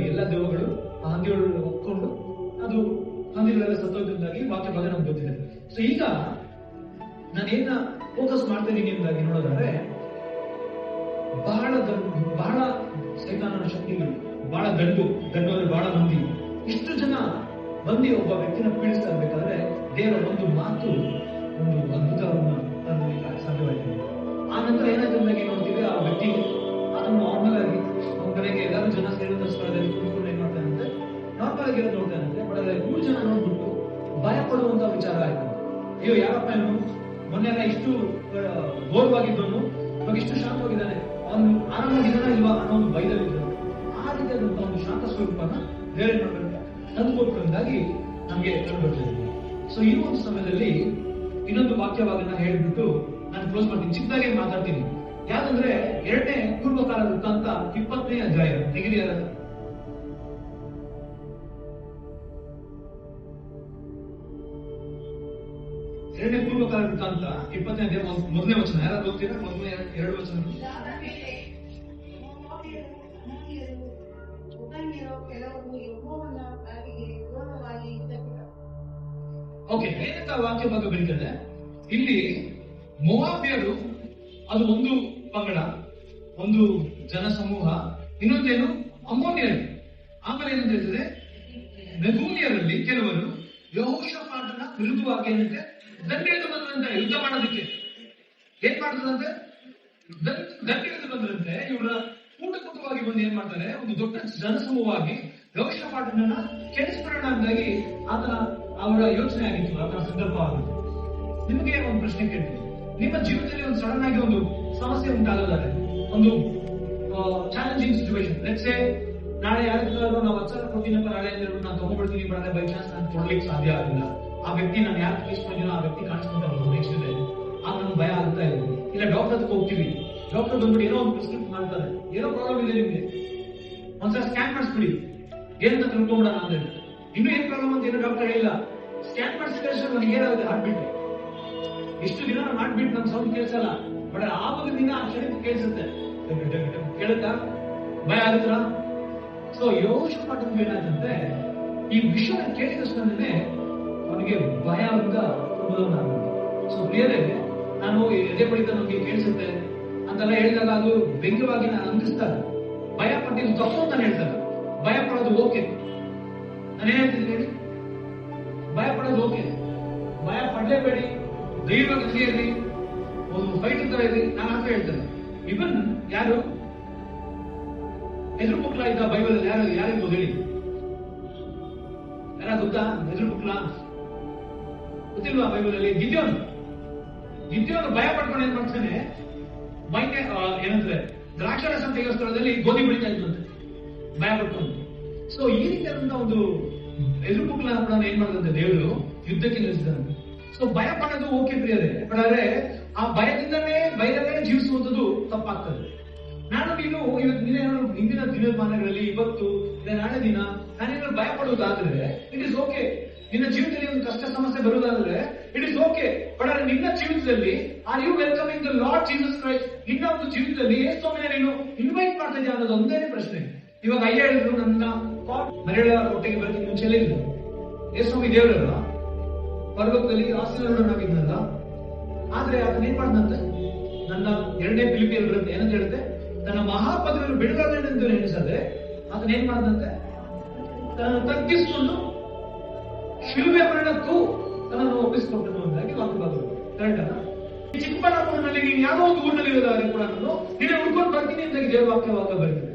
ದೆವ್ವಗಳು ಆ ಹಂದಿಗಳು ಒಪ್ಕೊಂಡು ಅದು ಹಂದಿಗಳೆಲ್ಲ ಸತ್ತೋದ್ರಿಂದಾಗಿ ವಾಕ್ಯ ಭಾಗ ನಮ್ಗೆ ಗೊತ್ತಿದೆ. ಸೊ ಈಗ ನಾನೇನ ಫೋಕಸ್ ಮಾಡ್ತಾ ಇದ್ದೀನಿ ಎಂದಾಗಿ ನೋಡೋದಾದ್ರೆ, ಬಹಳ ಸೈತಾನನ ಶಕ್ತಿಗಳು, ಬಹಳ ದಂಡು ಅಂದ್ರೆ ಬಹಳ ಮಂದಿ, ಇಷ್ಟು ಜನ ಮಂದಿ ಒಬ್ಬ ವ್ಯಕ್ತಿನ ಪೀಡಿಸ್ತಾ ಇರ್ಬೇಕಾದ್ರೆ ದೇವರ ಒಂದು ಮಾತು ಒಂದು ಅದ್ಭುತವನ್ನ ತರಲಿಕ್ಕೆ ಸಾಧ್ಯವಾಯಿತು. ಆ ನಂತರ ಏನಾಯ್ತು ನೋಡ್ತೀವಿ, ಆ ವ್ಯಕ್ತಿ ಅದನ್ನು ನಾರ್ಮಲ್ ಆಗಿ ನಮ್ಮ ಕಡೆಗೆ ಎಲ್ಲರೂ ಜನ ಸೇರಿದ ಸ್ಥಳದಲ್ಲಿ ಕುತ್ಕೊಂಡು ಏನ್ ಮಾಡ್ತಾನಂತೆ, ನಾರ್ಮಲ್ ಆಗಿರೋದು ನೋಡ್ತಾನಂತೆ. ಬಟ್ ಅದ್ರ 3 ಜನ ನೋಡ್ಬಿಟ್ಟು ಭಯ ಪಡುವಂತ ವಿಚಾರ ಆಯ್ತು. ಅಯ್ಯೋ ಯಾರಪ್ಪ ಇವನು, ಮೊನ್ನೆ ಇಷ್ಟು ಘೋರವಾಗಿದ್ದವನು ಇವಾಗ ಇಷ್ಟು ಶಾಂತವಾಗಿದ್ದಾನೆ, ಅವನು ಆರಾಮಾಗಿದ್ದಾನ ಇಲ್ವಾ ಅನ್ನೋ ಒಂದು ಭಯದಲ್ಲಿದ್ದಾನೆ. ಆ ರೀತಿಯಾದಂತಹ ಒಂದು ಶಾಂತ ಸ್ವರೂಪನ ಬೇರೆ ಮಾಡಬೇಕು ತಂದುಕೊಟ್ಟರಿಂದಾಗಿ ನಮ್ಗೆ ಕಂಡುಬರ್ತದೆ. ಸೊ ಈ ಒಂದು ಸಮಯದಲ್ಲಿ ಇನ್ನೊಂದು ವಾಕ್ಯವಾಗನ್ನ ಹೇಳ್ಬಿಟ್ಟು ನಾನು ಕ್ಲೋಸ್ ಮಾಡ್ತೀನಿ, ಚಿಕ್ಕದಾಗೆ ಮಾತಾಡ್ತೀನಿ. ಯಾಕಂದ್ರೆ 2ನೇ ಪೂರ್ವಕಾಲ ವೃತ್ತಾಂತ 20ನೇ ಅಧ್ಯಾಯ ತೆಗಿರಿಯಾರ. 2ನೇ ಪೂರ್ವಕಾಲ ವೃತ್ತಾಂತ 20ನೇ ಅಧ್ಯಾಯ 1ನೇ ವಚನ. ಯಾರು ಓದ್ತೀರಾ? 2 ವಚನ. ಓಕೆ, ಏನಂತ ವಾಕ್ಯ ಭಾಗ ಬೆಳೀತದೆ ಇಲ್ಲಿ? ಮೋವಾಬ್ಯರು ಅದು ಒಂದು ಪಂಗಡ, ಒಂದು ಜನ ಸಮೂಹ. ಇನ್ನೊಂದೇನು? ಅಮ್ಮೋನಿಯರು. ಆಮೇಲೆ ಏನಂತ ಹೇಳ್ತದೆ, ಮೆಗೂನಿಯರಲ್ಲಿ ಕೆಲವರು, ಯೆಹೋಷಾಫಾಟನ ವಿರುದ್ಧವಾಗಿ ಏನಂತೆ ದಂಡೆ ಹಿಡಿದು ಬಂದ್ರಂತೆ ಯುದ್ಧ ಮಾಡೋದಕ್ಕೆ. ಏನ್ ಮಾಡ್ತದಂತೆ? ದಂಡೆ ಹಿಡಿದು ಬಂದ್ರಂತೆ. ಇವರ ಕೂಟವಾಗಿ ಬಂದು ಏನ್ ಮಾಡ್ತಾರೆ, ಒಂದು ದೊಡ್ಡ ಜನಸಮೂಹವಾಗಿ ಯೆಹೋಷಾಫಾಟನನ್ನ ಕೆಡಿಸ್ಬಿಡೋಣ ಅಂತಾಗಿ ಅವರ ಯೋಚನೆ ಆಗಿತ್ತು, ಆತನ ಸಂದರ್ಭ ಆಗಿತ್ತು. ನಿಮಗೆ ಒಂದು ಪ್ರಶ್ನೆ ಕೇಳ್ತೀನಿ, ನಿಮ್ಮ ಜೀವನದಲ್ಲಿ ಒಂದು ಸಡನ್ ಆಗಿ ಒಂದು ಸಮಸ್ಯೆ ಉಂಟಾಗಲಾರೆ, ಒಂದು ಚಾಲೆಂಜಿಂಗ್ ಸಿಚುವೇಶನ್. ಲೆಟ್ಸ್ ನಾಳೆ ಯಾರಿಗಾದ್ರೂ ನಾವು 10,000 ಕೊಡ್ತೀನಪ್ಪ ನಾಳೆ ಅಂತ ಹೇಳ್ಬಿಟ್ಟು ನಾನು ತಗೊಂಡ್ಬಿಡ್ತೀನಿ, ಬಟ್ ಬೈ ಚಾನ್ಸ್ ನಾನು ಕೊಡ್ಲಿಕ್ಕೆ ಸಾಧ್ಯ ಆಗಿಲ್ಲ. ಆ ವ್ಯಕ್ತಿ ನಾನು ಯಾರು ಕೇಳಿಸ್ಕೊಂಡಿನೋ ಆ ವ್ಯಕ್ತಿ ಕಾಣಿಸ್ಕೊಂತ ಹೋಗೋದು ನೆಕ್ಸ್ಟ್ ಡೇ, ಆಗ ನಮ್ಗೆ ಭಯ ಆಗ್ತಾ ಇದೆ. ಇಲ್ಲ ಡಾಕ್ಟರ್ ಹತ್ರ ಹೋಗ್ತೀವಿ, ಡಾಕ್ಟರ್ ಬಂದ್ಬಿಟ್ಟು ಏನೋ ಒಂದು ಪ್ರಿಸ್ಕ್ರಿಪ್ಷನ್ ಮಾಡ್ತಾರೆ, ಏನೋ ಪ್ರಾಬ್ಲಮ್ ಇದೆ ನಿಮ್ಗೆ, ಒಂದ್ಸಲ ಸ್ಕ್ಯಾನ್ ಮಾಡಿಸ್ಬಿಡಿ ಏನಂತ ತಿಳ್ಕೊಂಬಿಡೋಣ ಅಂದ್ರೆ. ಇನ್ನೂ ಏನ್ ಪ್ರಾಬ್ಲಮ್ ಅಂತ ಏನೋ ಡಾಕ್ಟರ್ ಹೇಳಿಲ್ಲ, ಸ್ಕ್ಯಾನ್ ಮಾಡಿಸಿದ ತಕ್ಷಣ ನನಗೆ ಏನಾಗುತ್ತೆ ಹಾರ್ಟ್ ಬೀಟ್. ಇಷ್ಟು ದಿನ ನಾನು ಹಾರ್ಟ್ ಬೀಟ್ ನನ್ ಸೌಂಡ್ ಕೇಳಿಸಲ್ಲ, ಬಟ್ ಆವಾಗ ದಿನ ಆ ಕ್ಷಣಕ್ಕೆ ಕೇಳಿಸುತ್ತೆ. ಕೇಳುತ್ತಾ ಭಯ ಆಗುತ್ತಾ? ಸೊ ಯೆಹೋಷಾಫಾಟನಿಗೆ ಏನಾಯ್ತಂತೆ, ಈ ವಿಷಯ ಕೇಳಿದಷ್ಟೇ ಅವನಿಗೆ ಭಯ ಅಂತ ತುಂಬಲಾಗುತ್ತೆ. ಸೊ ಪ್ರಿಯರೇ, ನಾನು ಎದೆ ಬಡಿತ ನಮಗೆ ಕೇಳಿಸುತ್ತೆ ಅಂತೆಲ್ಲ ಹೇಳಿದಾಗ ಅದು ವ್ಯಂಗ್ಯವಾಗಿ ನಾನು ಅಂದಿಸ್ತಾರೆ. ಭಯ ಪಟ್ಟಿದ್ದು ತಪ್ಪು ಅಂತ ಹೇಳ್ತಾರೆ. ಭಯ ಪಡೋದು ಓಕೆ. ನಾನೇನ್ ಹೇಳ್ತೀನಿ ಹೇಳಿ, ಭಯ ಪಡೋದು ಓಕೆ, ಭಯ ಪಡಲೇಬೇಡಿ, ಧೈರ್ಯವಾಗಿ ಹಂಗೆ ಇರ್ರಿ, ಒಂದು ಫೈಟ್ ತರ ಇರ್ರಿ, ನಾನು ಅಂತ ಹೇಳ್ತೇನೆ. ಇವನ್ ಯಾರು ಹೆದ್ರು ಮಕ್ಕಳ ಇದ್ದ ಬೈಬಲ್ ಯಾರಿರ್ಬೋದು ಹೇಳಿ? ಯಾರ ಗೊತ್ತಾ? ಹೆದ್ರು ಮಕ್ಕಳ ಗೊತ್ತಿಲ್ವಾ? ಬೈಬಲ್ ಅಲ್ಲಿ ಗಿದ್ಯೋನ್ ಭಯ ಪಡ್ಕೊಂಡು ಏನ್ ಮಾಡ್ತಾನೆ, ಮೈನೆ ಏನಂದ್ರೆ ದ್ರಾಕ್ಷಾರಸ ತೆಗೆಯೋ ಸ್ಥಳದಲ್ಲಿ ಗೋಧಿ ಬೆಳಿತಾ ಇದ್ದಂತೆ ಭಯ ಪಡ್ಕೊಂಡು. ಸೊ ಈ ರೀತಿಯಾದಂತ ಒಂದು ಹೆದ್ರು ಮಕ್ಕಳನ್ನ ಏನ್ ಮಾಡ್ದಂತೆ ದೇವರು ಯುದ್ಧಕ್ಕೆ ನಿಲ್ಲಿಸಿದಂತೆ. ಸೊ ಭಯ ಪಡೋದು ಓಕೆ ಪ್ರಿಯರೇ, ಬಟ್ ಆದ್ರೆ ಆ ಭಯದಲ್ಲೇ ಜೀವಿಸುವಂಥದ್ದು ತಪ್ಪಾಗ್ತದೆ. ನಾನು ನೀನು ಇವತ್ತು ಹಿಂದಿನ ದಿನಮಾನಗಳಲ್ಲಿ ಇವತ್ತು ನಾಳೆ ದಿನ ನಾನೇನಾದ್ರು ಭಯ ಪಡುವುದಾದ್ರೆ ಇಟ್ ಇಸ್ ಓಕೆ. ನಿನ್ನ ಜೀವಿತದಲ್ಲಿ ಒಂದು ಕಷ್ಟ ಸಮಸ್ಯೆ ಬರುವುದಾದ್ರೆ ಇಟ್ ಇಸ್ ಓಕೆ, ಬಟ್ ಆದ್ರೆ ನಿನ್ನ ಜೀವಿತದಲ್ಲಿ are you welcoming the Lord Jesus Christ? ನಿನ್ನ ಒಂದು ಜೀವಿತದಲ್ಲಿ ಯೇಸುವಿನ ನೀನು ಇನ್ವೈಟ್ ಮಾಡ್ತಾ ಇದೆಯಾ ಅನ್ನೋದು ಒಂದೇ ಪ್ರಶ್ನೆ. ಇವಾಗ ಅಯ್ಯ ಹೇಳಿದ್ರು, ನನ್ನ ಮರಳ ಹೊಟ್ಟೆಗೆ ಬರ್ತೀನಿ ಮುಂಚೆ ಹೇಳಿದ್ರು, ಯೇಸುವಿ ದೇವರಲ್ಲ, ಪರ್ವತದಲ್ಲಿ ಆಶೀರ್ವಾದನಾಗಿದ್ನಲ್ಲ. ಆದ್ರೆ ಅದನ್ನ ಏನ್ ಮಾಡ್ದಂತೆ, ನನ್ನ 2ನೇ ಫಿಲಿಪಿಯರ್ ಏನಂತ ಹೇಳುತ್ತೆ, ತನ್ನ ಮಹಾಪದವಿಯನ್ನು ಬಿಡುಗಡೆಂದು ನೆನೆಸದೆ ಅದನ್ನ ಏನ್ ಮಾಡ್ದಂತೆ, ತನ್ನನ್ನು ತಗ್ಗಿಸಿಕೊಂಡು ಶಿಲುಬೆ ಮರಣಕ್ಕೂ ತನ್ನನ್ನು ಒಪ್ಪಿಸಿಕೊಟ್ಟನು ಅಂತಾಗಿ ವಾಕ್ಯವಾದರು. ಕರೆಕ್ಟ್ ಅಲ್ಲ? ಚಿಕ್ಕಬಳ್ಳಾಪುರದಲ್ಲಿ ನೀನು ಯಾವುದೋ ಒಂದು ಊರಿನಲ್ಲಿ ಇರೋದಾದ್ರೆ ಕೂಡ ನಾನು ನೀನು ಹುಡ್ಕೊಂಡು ಬರ್ತೀನಿ ಅಂತಾಗಿ ದೇವರ ವಾಕ್ಯವಾಗ ಬರ್ತದೆ.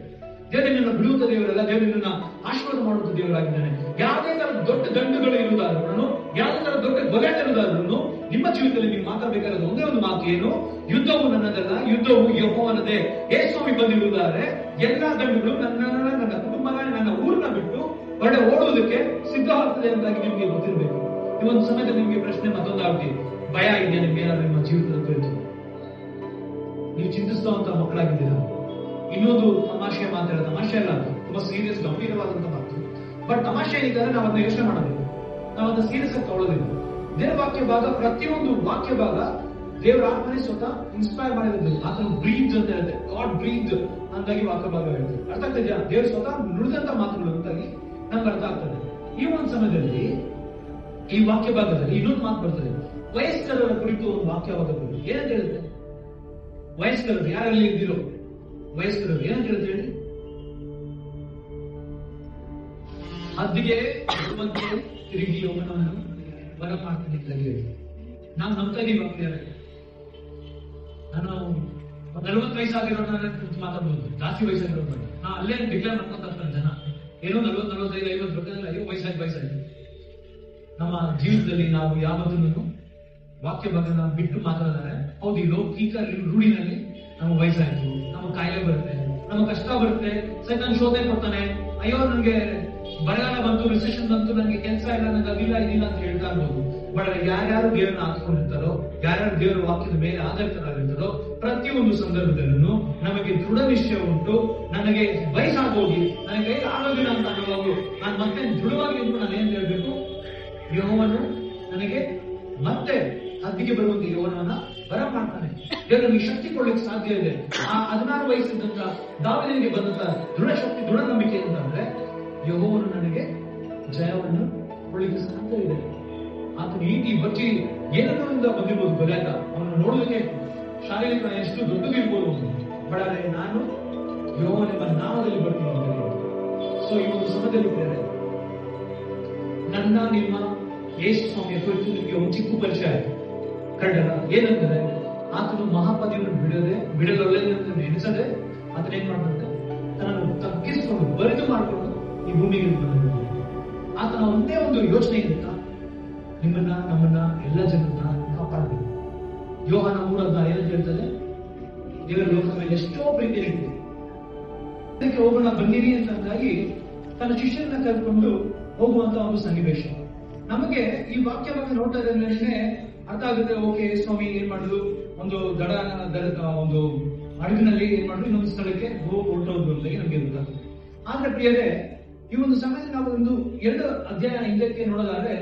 ದೇವರು ನಿನ್ನನ್ನು ಬಿಡುವಂತ ದೇವರಲ್ಲ, ದೇವರು ನಿನ್ನ ಆಶೀರ್ವಾದ ಮಾಡುವಂತ ದೇವರಾಗಿದ್ದಾನೆ. ಯಾವುದೇ ತರ ದೊಡ್ಡ ದಂಡುಗಳು ಇರುವುದಾದ್ರೂ, ಯಾವುದೇ ತರ ದೊಡ್ಡ ಗೊಲಾಟ ಇರುವುದಾದ್ರೂ ನಿಮ್ಮ ಜೀವಿತದಲ್ಲಿ ನೀವು ಮಾತಾಡಬೇಕಾದ ಒಂದೇ ಒಂದು ಮಾತು ಏನು, ಯುದ್ಧವು ನನ್ನದಲ್ಲ, ಯುದ್ಧವು ಯೆಹೋವನದೇ. ಯೇಸುವಿ ಬಂದಿರುವುದಾದ್ರೆ ಎಲ್ಲಾ ದಂಡುಗಳು ನನ್ನ ಕುಟುಂಬನ, ನನ್ನ ಊರನ್ನ ಬಿಟ್ಟು ಹೊರಡೆ ಓಡುವುದಕ್ಕೆ ಸಿದ್ಧವಾಗ್ತದೆ ಅಂತಾಗಿ ನಿಮಗೆ ಗೊತ್ತಿರಬೇಕು. ಈ ಒಂದು ಸಮಯದಲ್ಲಿ ನಿಮಗೆ ಪ್ರಶ್ನೆ ಮತ್ತೊಂದಾಗಿ, ಭಯ ಇದೆಯಾ ನಿಮ್ಗೆ ಏನಾದ್ರು ನಿಮ್ಮ ಜೀವಿತದ ಕುರಿತು? ನೀವು ಚಿಂತಿಸುವಂತ ಮಕ್ಕಳಾಗಿದ್ದೀರಾ? ಇನ್ನೊಂದು ತಮಾಷೆ ಮಾತಾಡ, ತಮಾಷೆ ಅಲ್ಲ, ತುಂಬಾ ಸೀರಿಯಸ್ ಗಂಭೀರವಾದಂತ ಮಾತು. ಬಟ್ ತಮಾಷೆ ಏನಿದ್ದಾರೆ ನಾವು ಅದನ್ನ ಯೋಚನೆ ಮಾಡೋದಿಲ್ಲ, ನಾವು ಅದನ್ನ ಸೀರಿಯಸ್ ಆಗಿ ತಗೊಳ್ಳೋದಿಲ್ಲ. ದೇವರ ವಾಕ್ಯ ಭಾಗ, ಪ್ರತಿಯೊಂದು ವಾಕ್ಯ ಭಾಗ ದೇವರ ಆತ್ಮನೇ ಸ್ವತಃ ಇನ್ಸ್ಪೈರ್ ಮಾಡಿರೋದು. ಆತನು ಬ್ರೀತ್ ಅಂತ ಹೇಳುತ್ತೆ, ಗಾಡ್ ಬ್ರೀತ್ ಅಂತಾಗಿ ವಾಕ್ಯ ಭಾಗ ಹೇಳುತ್ತೆ. ಅರ್ಥ ಆಗ್ತದೆ? ದೇವರು ಸ್ವತಃ ನುಡಿದಂತ ಮಾತುಗಳು ಅಂತಾಗಿ ನಮ್ಗೆ ಅರ್ಥ ಆಗ್ತದೆ. ಈ ಒಂದು ಸಮಯದಲ್ಲಿ ಈ ವಾಕ್ಯ ಭಾಗದಲ್ಲಿ ಇನ್ನೊಂದು ಮಾತು ಬರ್ತದೆ, ವಯಸ್ಕರರ ಕುರಿತು ಒಂದು ವಾಕ್ಯ ಭಾಗ ಬರ್ತದೆ. ಏನಂತ ಹೇಳುತ್ತೆ? ವಯಸ್ಕರರು ಯಾರಲ್ಲಿ ಇದ್ದಿರೋ ವಯಸ್ಕರರು ಏನಂತ ಹೇಳುತ್ತೆ ಹೇಳಿ? ಹದ್ದಿಗೆ ಬರುವಂತೆ ತಿರುಗಿ ಯೌವನವನ್ನು ಬರ ಮಾಡ್ತೀನಿ ಅಂತ ಹೇಳಿ ನಾವು ನಂಬ್ತಾ ಇದೀವಿ. ವಾಕ್ಯ ನಾನು 40 ವಯಸ್ಸಾಗಿರೋ ಮಾತಾಡ್ಬೋದು, ಜಾಸ್ತಿ ವಯಸ್ಸಾಗಿರೋ ನಾ ಅಲ್ಲೇ ಡಿಕ್ಲೇರ್ ಮಾಡ್ಕೊಂತ ಇರ್ತಾರೆ ಜನ. ಏನೋ 40, 45, 50 ಬರ್ತಾರೆ, ಅಯ್ಯೋ ವಯಸ್ಸಾಗಿ. ನಮ್ಮ ಜೀವಿತದಲ್ಲಿ ನಾವು ಯಾವತ್ತೂ ವಾಕ್ಯ ಭಾಗನ ಬಿಟ್ಟು ಮಾತಾಡಿದರೆ, ಹೌದು ಈ ಲೌಕಿಕ ರೂಢಿನಲ್ಲಿ ನಮಗೆ ವಯಸ್ಸಾಯ್ತು, ನಮಗೆ ಕಾಯಿಲೆ ಬರುತ್ತೆ, ನಮಗೆ ಕಷ್ಟ ಬರುತ್ತೆ, ಸೈತಾನ್ ಶೋಧನೆ ಕೊಡ್ತಾನೆ, ಅಯ್ಯೋ ನನಗೆ ಬರಗಾಲ ಬಂತು, ರಿಸೆಷನ್ ಬಂತು, ನನಗೆ ಕೆಲಸ ಇಲ್ಲ, ನನಗೆ ಅದಿಲ್ಲ ಇದಿಲ್ಲ ಅಂತ ಹೇಳ್ತಾ ಇರ್ಬೋದು. ಬಟ್ ಯಾರ್ಯಾರು ದೇವರನ್ನ ಆತ್ಕೊಂಡಿರ್ತಾರೋ, ಯಾರ್ಯಾರು ದೇವರ ವಾಕ್ಯದ ಮೇಲೆ ಆಧಾರಿತರಾಗಿರ್ತಾರೋ, ಪ್ರತಿಯೊಂದು ಸಂದರ್ಭದಲ್ಲೂ ನಮಗೆ ದೃಢ ನಿಶ್ಚಯ ಉಂಟು. ನನಗೆ ವಯಸ್ಸಾಗೋಗಿ ನನಗೆ ಕೈ ಆಗೋದಿಲ್ಲ ಅಂತ ಅನ್ನುವಾಗ ನಾನು ಮತ್ತೆ ದೃಢವಾಗಿ ನಿಂತು ನಾನು ಏನ್ ಹೇಳ್ಬೇಕು, ಯೆಹೋವನು ನನಗೆ ಮತ್ತೆ ಹದ್ದಿಗೆ ಬರುವಂತ ಯೌವನವನ್ನ ಬರ ಮಾಡ್ತಾನೆ. ದೇವರು ನನಗೆ ಶಕ್ತಿ ಕೊಡ್ಲಿಕ್ಕೆ ಸಾಧ್ಯ ಇದೆ. ಆ 16 ವಯಸ್ಸಿದ್ದಂತ ದಾವೀದನಿಗೆ ಬಂದಂತ ದೃಢ ಶಕ್ತಿ, ದೃಢ ನಂಬಿಕೆ ಅಂತಂದ್ರೆ ಯೆಹೋವನು ನನಗೆ ಜಯವನ್ನು ಕೊಡ್ಲಿಕ್ಕೆ ಸಾಧ್ಯ ಇದೆ. ಆತನ ಈಟಿ ಬಚ್ಚಿ ಏನನ್ನೋದಿಂದ ಬಂದಿರ್ಬೋದು ಗೊಲಾಟ, ಅವನು ನೋಡೋದಕ್ಕೆ ಶಾರೀರಿಕ ಎಷ್ಟು ದೊಡ್ಡದಿರ್ಬೋದು, ಬಟ್ ಆದ್ರೆ ನಾನು ಯೆಹೋವನೆಂಬ ನಾಮದಲ್ಲಿ ಬರ್ತೀನಿ ಅಂತ. ಸೊ ಈ ಒಂದು ಸಮಯದಲ್ಲಿ ನನ್ನ ನಿಮ್ಮ ಯೇಸು ಸ್ವಾಮಿಯ ಕುರಿತು ನಿಮಗೆ ಒಂದು ಚಿಕ್ಕ ಪರಿಚಯ ಕಂಡಲ್ಲ. ಏನಂತಾರೆ, ಆತನು ಮಹಾಪದಿಯನ್ನು ಬಿಡಲೊಳ್ಳೆಂದು ನೆನೆಸದೆ ಆತನ ಏನ್ ಮಾಡ್ದಂತೆ ತನ್ನನ್ನು ತಗ್ಗಿಸಿಕೊಂಡು ಬರಿದು ಮಾಡಿಕೊಂಡು ಈ ಭೂಮಿಗೆ ಬಂದ. ಆತನ ಒಂದೇ ಒಂದು ಯೋಚನೆ ಇರುತ್ತಾ, ನಿಮ್ಮನ್ನ ನಮ್ಮನ್ನ ಎಲ್ಲ ಜನರನ್ನ ಕಾಪಾಡಬೇಕು. ಯೋಹಾನ 3:16 ಏನಂತ ಹೇಳ್ತದೆ, ದೇವರ ಲೋಕದ ಮೇಲೆ ಎಷ್ಟೋ ಪ್ರೀತಿ ಇರ್ತದೆ, ಅದಕ್ಕೆ ಹೋಗೋಣ ಬಂದಿರಿ ಅಂತಂದಾಗಿ ತನ್ನ ಶಿಷ್ಯರನ್ನ ಕರೆದುಕೊಂಡು ಹೋಗುವಂತ ಒಂದು ಸನ್ನಿವೇಶ. ನಮಗೆ ಈ ವಾಕ್ಯವನ್ನು ನೋಡ್ತಾ ಇದ್ರೆ ಅರ್ಥ ಆಗುತ್ತೆ, ಓಕೆ ಸ್ವಾಮಿ ಏನ್ ಮಾಡುದು, ಒಂದು ಒಂದು ಹಡಗಿನಲ್ಲಿ ಏನ್ ಮಾಡುದು ಇನ್ನೊಂದು ಸ್ಥಳಕ್ಕೆ ಹೊರಟೋದು ಅಂತ ನಮ್ಗೆ ಗೊತ್ತಾಗುತ್ತೆ. ಆದ್ರೆ ಪ್ರಿಯರೇ, ಈ ಒಂದು ಸಮಯದಲ್ಲಿ ನಾವು ಒಂದು 2 ಅಧ್ಯಾಯ ಹಿಂದಕ್ಕೆ ನೋಡೋದಾದ್ರೆ,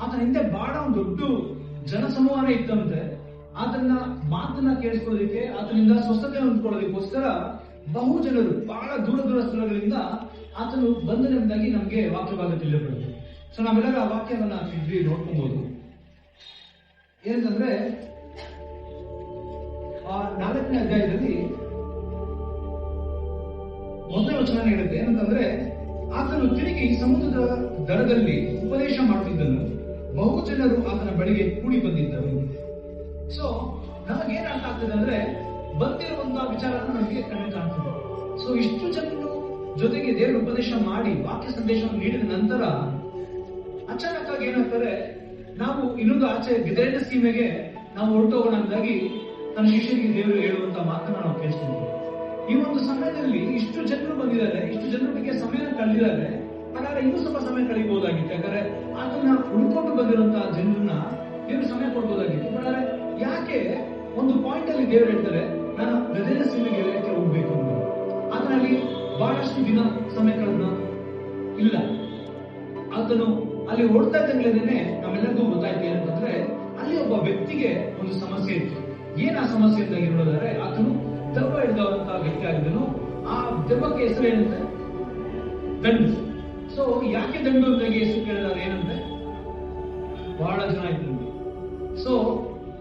ಆತನ ಹಿಂದೆ ಬಹಳ ಒಂದು ದೊಡ್ಡ ಜನಸಮೂಹನೇ ಇತ್ತಂತೆ. ಆತನ ಮಾತನ್ನ ಕೇಳಿಸ್ಕೊಳ್ಳೋದಕ್ಕೆ, ಆತನಿಂದ ಸ್ವಸ್ಥತೆ ಹೊಂದ್ಕೊಳ್ಳೋದಕ್ಕೋಸ್ಕರ ಬಹು ಜನರು ಬಹಳ ದೂರ ಸ್ಥಳಗಳಿಂದ ಆತನು ಬಂದನೆಂಬುದಾಗಿ ನಮಗೆ ವಾಕ್ಯಭಾಗ ತಿಳಿಯಬರುತ್ತೆ. ಸೊ ನಾವೆಲ್ಲರೂ ಆ ವಾಕ್ಯವನ್ನ ಇದ್ವಿ ನೋಡ್ಕೊಬಹುದು. ಏನಂತಂದ್ರೆ ಆ 4ನೇ ಅಧ್ಯಾಯದಲ್ಲಿ ಮೊದಲ ವಚನ ಹೇಳುತ್ತೆ, ಏನಂತಂದ್ರೆ ಆತನು ತಿರುಗಿ ಸಮುದ್ರದ ದಡದಲ್ಲಿ ಉಪದೇಶ ಮಾಡುತ್ತಿದ್ದನು, ಬಹು ಜನರು ಆತನ ಬಳಿಗೆ ಕೂಡಿ ಬಂದಿದ್ದರು. ಸೊ ನಮಗೇನ್ ಅರ್ಥ ಆಗ್ತದೆ ಅಂದ್ರೆ, ಬಂದಿರುವಂತಹ ವಿಚಾರನ ನಮಗೆ ಕಣ್ಣು ಕಾಣ್ತದೆ. ಸೊ ಇಷ್ಟು ಜನರು ಜೊತೆಗೆ ದೇವರ ಉಪದೇಶ ಮಾಡಿ ವಾಕ್ಯ ಸಂದೇಶವನ್ನು ನೀಡಿದ ನಂತರ ಅಚಾನಕ್ ಆಗಿ ಏನಾಗ್ತಾರೆ, ನಾವು ಇನ್ನೊಂದು ಆಚೆ ಗೆದರಿನ ಸೀಮೆಗೆ ನಾವು ಹೊರಟೋಗೋಣ ಅಂದಾಗಿ ತನ್ನ ಶಿಷ್ಯರಿಗೆ ದೇವರು ಹೇಳುವಂತ ಮಾತನ್ನ ನಾವು ಕೇಳಿಸ್ತೀವಿ. ಈ ಒಂದು ಸಮಯದಲ್ಲಿ ಇಷ್ಟು ಜನರು ಬಂದಿದ್ದಾರೆ, ಇಷ್ಟು ಜನರ ಬಗ್ಗೆ ಸಮಯ ಕಳೆದಿದ್ದಾರೆ. ಹಾಗಾದ್ರೆ ಇನ್ನೂ ಸ್ವಲ್ಪ ಸಮಯ ಕಳೀಬಹುದಾಗಿತ್ತು, ಯಾಕಂದ್ರೆ ಅದನ್ನ ಉಳ್ಕೊಂಡು ಬಂದಿರುವಂತಹ ಜನರನ್ನ ದೇವರು ಸಮಯ ಕೊಡ್ಬೋದಾಗಿತ್ತು. ಆದರೆ ಯಾಕೆ ಒಂದು ಪಾಯಿಂಟ್ ಅಲ್ಲಿ ದೇವರು ಹೇಳ್ತಾರೆ, ನಾನು ಗೆದರಿನ ಸೀಮೆಗೆ ಯಾಕೆ ಹೋಗ್ಬೇಕು ಅಂತ. ಅದರಲ್ಲಿ ಬಹಳಷ್ಟು ದಿನ ಸಮಯಗಳನ್ನ ಇಲ್ಲ. ಆತನು ಅಲ್ಲಿ ಓಡ್ತಾ ಇದ್ದಂಗ್ಲೇನೆ ನಮ್ಮೆಲ್ಲರಿಗೂ ಗೊತ್ತಾಯ್ತು ಏನಂತಂದ್ರೆ, ಅಲ್ಲಿ ಒಬ್ಬ ವ್ಯಕ್ತಿಗೆ ಒಂದು ಸಮಸ್ಯೆ ಇತ್ತು. ಏನ್ ಆ ಸಮಸ್ಯೆ ಅಂತ ನೋಡಿದ್ರೆ, ಆತನು ದೆವ್ವ ಹಿಡಿದವಂತಹ ವ್ಯಕ್ತಿ ಆಗಿದ್ದನು. ಆ ದೆವ್ವಕ್ಕೆ ಹೆಸರು ಏನಂತೆ, ದಂಡು. ಸೊ ಯಾಕೆ ದಂಡು ಅಂತ ಹೆಸರು ಕೇಳಿದಾಗ ಏನಂತೆ, ಬಹಳ ಜನ ಇದ್ದಂತೆ. ಸೊ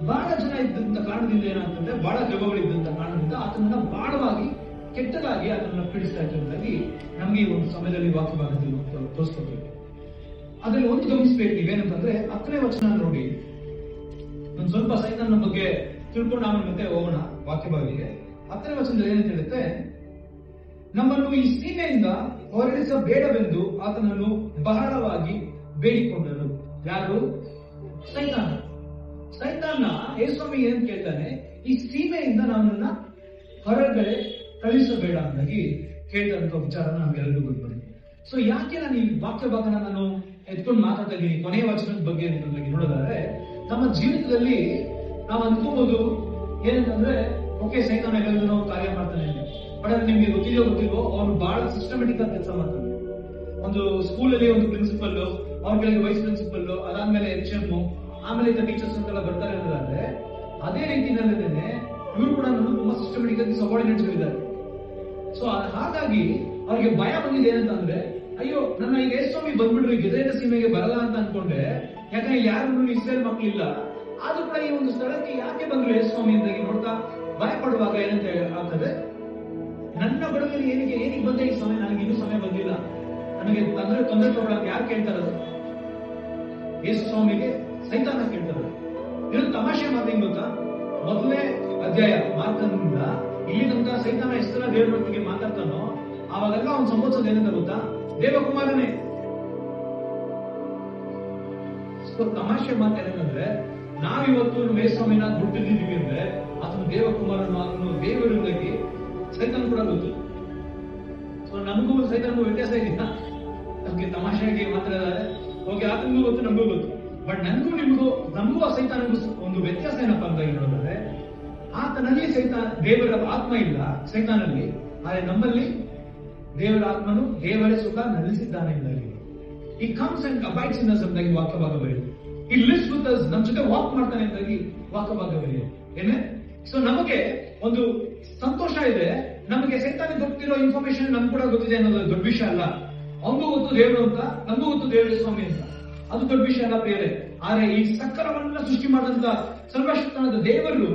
ಬಹಳ ಜನ ಇದ್ದಂತ ಕಾರಣದಿಂದ ಏನಾಗ್ತದೆ, ಬಹಳ ದೆವ್ವಗಳಿದ್ದಂತ ಕಾರಣದಿಂದ ಆತನನ್ನ ಬಹಳವಾಗಿ ಕೆಟ್ಟದಾಗಿ ಅದನ್ನ ಪೀಡಿಸ್ತಾ ಇದ್ದಂತಾಗಿ ನಮ್ಗೆ ಈ ಒಂದು ಸಮಯದಲ್ಲಿ ವಾಕ್ಯಭಾಗದಲ್ಲಿ ತೋರಿಸ್ಕೊಡ್ಬೇಕು. ಅದ್ರಲ್ಲಿ ಒಂದು ಗಮನಿಸ್ಬೇಕು ನೀವೇನಂತಂದ್ರೆ, 10ನೇ ವಚನ ನೋಡಿ. ಒಂದು ಸ್ವಲ್ಪ ಸೈತಾನನ ಬಗ್ಗೆ ತಿಳ್ಕೊಂಡು ಆಮೇಲೆ ಮತ್ತೆ ಹೋಗೋಣ ವಾಕ್ಯಭಾಗಿಗೆ. 10ನೇ ವಚನದಲ್ಲಿ ಏನಂತ ಹೇಳುತ್ತೆ, ನಮ್ಮನ್ನು ಈ ಸೀಮೆಯಿಂದ ಹೊರಡಿಸಬೇಡವೆಂದು ಆತನನ್ನು ಬಹಳವಾಗಿ ಬೇಡಿಕೊಂಡರು. ಯಾರು? ಸೈತಾನ. ಯೇಸುಸ್ವಾಮಿ ಏನ್ ಕೇಳ್ತಾನೆ, ಈ ಸೀಮೆಯಿಂದ ನಮ್ಮನ್ನ ಹೊರಗಡೆ ಕಳಿಸಬೇಡ ಅಂದಾಗಿ ಕೇಳಿದಂತ ವಿಚಾರ ನಮ್ಗೆಲ್ಲರಿಗೂ ಗೊತ್ತಿದೆ. ಸೊ ಯಾಕೆ ನಾನು ಈ ವಾಕ್ಯ ಭಾಗನ ನಾನು ಎತ್ಕೊಂಡು ಮಾತಾಡ್ತಾ ಇದ್ದೀನಿ ಕೊನೆಯ ವಚನದ ಬಗ್ಗೆ ಅಂತಂದಾಗಿ ನೋಡೋದಾದ್ರೆ, ನಮ್ಮ ಜೀವಿತದಲ್ಲಿ ನಾವು ಅನ್ಕೋಬಹುದು ಏನಂತಂದ್ರೆ, ಓಕೆ ಸೈತಾನ ಎಲ್ಲರೂ ಕಾರ್ಯ ಮಾಡ್ತಾನೆ, ಬಟ್ ಅದು ನಿಮ್ಗೆ ಗೊತ್ತಿಲ್ವೋ ಅವನು ಬಹಳ ಸಿಸ್ಟಮೆಟಿಕ್ ಆಗಿ ಕೆಲಸ ಮಾಡ್ತಾನೆ. ಒಂದು ಸ್ಕೂಲಲ್ಲಿ ಒಂದು ಪ್ರಿನ್ಸಿಪಲ್, ಅವ್ರ ಕೆಳಗೆ ವೈಸ್ ಪ್ರಿನ್ಸಿಪಲ್, ಅದಾದ್ಮೇಲೆ HM, ಆಮೇಲೆ ಟೀಚರ್ಸ್ ಅಂತೆಲ್ಲ ಬರ್ತಾರೆ ಅನ್ನೋದಾದ್ರೆ, ಅದೇ ರೀತಿಯಲ್ಲೇ ಇವರು ಕೂಡ ತುಂಬಾ ಸಿಸ್ಟಮೆಟಿಕ್ ಆಗಿ ಸಬಾರ್ಡಿನೇಟ್ಸ್ ಇದ್ದಾರೆ. ಸೊ ಹಾಗಾಗಿ ಅವ್ರಿಗೆ ಭಯ ಬಂದಿದೆ ಏನಂತಂದ್ರೆ, ಅಯ್ಯೋ ನನ್ನ ಈಗ ಯೇಸುಸ್ವಾಮಿ ಬಂದ್ಬಿಟ್ರು ಗೆದರಿನ ಸೀಮೆಗೆ ಬರಲ್ಲ ಅಂತ ಅನ್ಕೊಂಡೆ, ಯಾಕಂದ್ರೆ ಯಾರು ಇಸ್ರೇಲ್ ಮಕ್ಕಳಿಲ್ಲ, ಆದ್ರೂ ಕೂಡ ಈ ಒಂದು ಸ್ಥಳಕ್ಕೆ ಯಾಕೆ ಬಂದ್ರು ಯೇಸುಸ್ವಾಮಿ ಅಂತ ನೋಡ್ತಾ ಭಯ ಪಡುವಾಗ ಏನಂತ ಆಗ್ತದೆ, ನನ್ನ ಬಡವಲ್ಲಿ ಏನಿಗೆ ಬಂದ ಈ ಸಮಯ, ನನಗೆ ಇನ್ನೂ ಸಮಯ ಬಂದಿಲ್ಲ, ನನಗೆ ತೊಂದರೆ ತಗೊಳ್ಳಕ್ಕೆ ಯಾರು ಕೇಳ್ತಾರದು? ಯೇಸುಸ್ವಾಮಿಗೆ ಸೈತಾನ ಕೇಳ್ತಾರೆ. ಇದೊಂದು ತಮಾಷೆ ಮಾತೇನು ಗೊತ್ತಾ, ಮೊದಲನೇ ಅಧ್ಯಾಯ ಮಾರ್ಕನಿಂದ ಇಲ್ಲಿ ತನಕ ಸೈತಾನ ಎಷ್ಟರ ದೇವರ ಬಗ್ಗೆ ಮಾತಾಡ್ತಾನೋ ಅವಾಗೆಲ್ಲ ಅವ್ನು ಸಂಬೋಧಿಸೋದು ಏನಂತ ಗೊತ್ತಾ, ದೇವಕುಮಾರನೇ. ತಮಾಷೆ ಮಾತೇನಂದ್ರೆ, ನಾವಿವತ್ತು ಯೇಸುಸ್ವಾಮಿನ ಗುರುತಿದ್ದೀವಿ ಅಂದ್ರೆ ಆತನು ದೇವಕುಮಾರನು, ಆತನು ದೇವರಿಂದಾಗಿ ಸೈತಾನ ಕೂಡ ಗೊತ್ತು. ಸೊ ನಮಗೂ ಸೈತಾನಗೂ ವ್ಯತ್ಯಾಸ ಇದೆಯಾ? ನಮ್ಗೆ ತಮಾಷೆಯಾಗಿ ಮಾತಾಡಿದ್ರೆ ಹೋಗಿ ಆತನಿಗೂ ಗೊತ್ತು, ನಮಗೂ ಗೊತ್ತು. ಬಟ್ ನಮಗೂ ಆ ಸೈತಾನಗೂ ಒಂದು ವ್ಯತ್ಯಾಸ ಏನಪ್ಪಾ ಅಂತ ಹೇಳೋದಾದ್ರೆ, ಆತನಲ್ಲಿ ದೇವರ ಆತ್ಮ ಇಲ್ಲ ಸೈತಾನಲ್ಲಿ, ಆದರೆ ನಮ್ಮಲ್ಲಿ ದೇವರ ಆತ್ಮನು ದೇವರೇ ಸುಖ ನೆಲೆಸಿದ್ದಾನೆ ಎಂದಾಗಿ. ಈ ಕಮ್ಸ್ ಅಂಡ್ ಅಬೈಡ್ಸ್ ಇನ್ ಅಸ್ ಎಂದಾಗಿ ವಾಕ್ಯಭಾಗ ಬರೆಯುತ್ತೆ. ಈ ಲಿವ್ಸ್ ವಿತ್ ಅಸ್, ನಮ್ಮ ಜೊತೆ ವಾಕ್ ಮಾಡ್ತಾನೆ ಎಂದಾಗಿ ವಾಕ್ಯಭಾಗ ಬರೆಯುತ್ತೆ. ಏನೇ? ಸೊ ನಮಗೆ ಒಂದು ಸಂತೋಷ ಇದೆ, ನಮಗೆ ಸೈತಾನ ಗೊತ್ತಿರೋ ಇನ್ಫಾರ್ಮೇಶನ್ ನಮ್ಗೆ ಕೂಡ ಗೊತ್ತಿದೆ ಅನ್ನೋದು ದೊಡ್ಡ ವಿಷಯ ಅಲ್ಲ. ಅವನಿಗೂ ಗೊತ್ತು ದೇವರು ಅಂತ, ನಮಗೂ ಗೊತ್ತು ದೇವರ ಸ್ವಾಮಿ ಅಂತ, ಅದು ದೊಡ್ಡ ವಿಷಯ ಅಲ್ಲ ಪ್ರಿಯರೇ. ಆದ್ರೆ ಈ ಸಕ್ಕರವನ್ನ ಸೃಷ್ಟಿ ಮಾಡಿದಂತ ಸರ್ವಶಕ್ತನಾದ ದೇವರು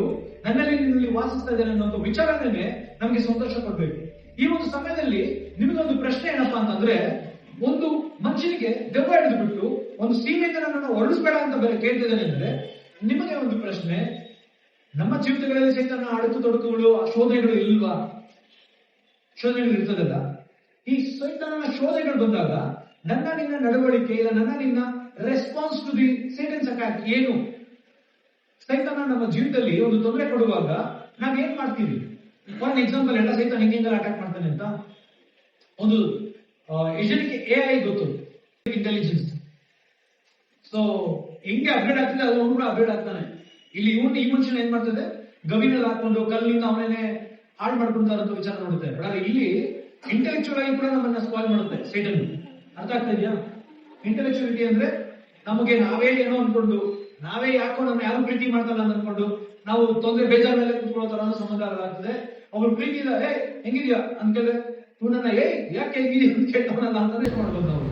ನನ್ನಲ್ಲಿ ವಾಸಿಸ್ತಾ ಇದ್ದಾನೆ ಅನ್ನೋ ವಿಚಾರನೇ ನಮಗೆ ಸಂತೋಷ ಕೊಡ್ಬೇಕು. ಈ ಒಂದು ಸಮಯದಲ್ಲಿ ನಿಮಗೊಂದು ಪ್ರಶ್ನೆ ಏನಪ್ಪಾ ಅಂತಂದ್ರೆ, ಒಂದು ಮನುಷ್ಯನಿಗೆ ದೆವ್ವ ಹಿಡಿದು ಬಿಟ್ಟು ಒಂದು ಸೀಮೆಯಿಂದ ನನ್ನನ್ನು ಹೊರಡಿಸ್ಬೇಡ ಅಂತ ಬೇರೆ ಕೇಳ್ತಿದ್ದಾನೆ ಅಂದ್ರೆ, ನಿಮಗೆ ಒಂದು ಪ್ರಶ್ನೆ, ನಮ್ಮ ಜೀವಿತಗಳಲ್ಲಿ ಸೈತಾನ ಅಡುಕು ತೊಡಕುಗಳು ಶೋಧನೆಗಳು ಇಲ್ವಾ? ಶೋಧನೆಗಳು ಇರ್ತದಲ್ಲ. ಈ ಸೈತಾನನ ಶೋಧನೆಗಳು ಬಂದಾಗ ನನ್ನ ನಿನ್ನ ನಡವಳಿಕೆ ಇಲ್ಲ, ನನ್ನ ನಿನ್ನ ರೆಸ್ಪಾನ್ಸ್ ಟು ದಿ ಸೇಟನ್ಸ್ ಅಟ್ಯಾಕ್ ಏನು? ಸೈತಾನ ನಮ್ಮ ಜೀವಿತದಲ್ಲಿ ಒಂದು ತೊಂದರೆ ಕೊಡುವಾಗ ನಾವೇನ್ ಮಾಡ್ತೀವಿ? ಫಾರ್ ಎಕ್ಸಾಂಪಲ್, ಎಲ್ಲ ಸೈತಾನ ಹಿಂಗೆಲ್ಲ ಅಟ್ಯಾಕ್ ಮಾಡ್ತಾನೆ ಅಂತ ಒಂದು ಏಜೆಂಟ್ಗೆ AI ಗೊತ್ತು, ಇಂಟೆಲಿಜೆನ್ಸ್. ಸೊ ಹೆಂಗೆ ಅಪ್ಗ್ರೇಡ್ ಆಗ್ತದೆ ಅದು ಕೂಡ ಅಪ್ಗ್ರೇಡ್ ಆಗ್ತಾನೆ. ಇಲ್ಲಿ ಈ ಮನುಷ್ಯನ ಏನ್ ಮಾಡ್ತದೆ, ಗವಿನಲ್ಲಿ ಹಾಕೊಂಡು ಕಲ್ಲಿಂದ ಅವನೇನೆ ಹಾಳು ಮಾಡ್ಕೊಂತಾರಂತ ವಿಚಾರ ನೋಡುತ್ತೆ. ಬಟ್ ಇಲ್ಲಿ ಇಂಟೆಲೆಕ್ಚುಯಲ್ ಆಗಿ ಕೂಡ ನಮ್ಮನ್ನ ಸ್ಪಾಯ್ಲ್ ಮಾಡುತ್ತೆ ಸೈಟನ್. ಅರ್ಥ ಆಗ್ತಾ ಇದೆಯಾ? ಇಂಟೆಲೆಕ್ಚುಯಾಲಿಟಿ ಅಂದ್ರೆ ನಮಗೆ ನಾವೇ ಏನೋ ಅನ್ಕೊಂಡು, ನಾವೇ ಯಾಕೋ ನಮ್ಮ ಯಾರು ಪ್ರೀತಿ ಮಾಡ್ತಾರ ಅಂತ ಅನ್ಕೊಂಡು ನಾವು ತೊಂದರೆ ಬೇಜಾರ ಮೇಲೆ ಕುತ್ಕೊಳ್ಳೋ ತರ ಸಂಬಂಧ ಆಗ್ತದೆ. ಅವ್ರು ಪ್ರೀತಿ ಇಲ್ಲ, ಹೆಂಗಿದ್ಯಾ ಅಂತ ಕೇಳಿದ್ರೆ, ನನ್ನ ಯಾಕೆ ಹೇಗಿದೆಯಾ ಅಂತ ಕೇಳ್ತಾವನಲ್ಲ ಅಂತಾನೆ ಮಾಡ್ಬೋದು ನಾವು.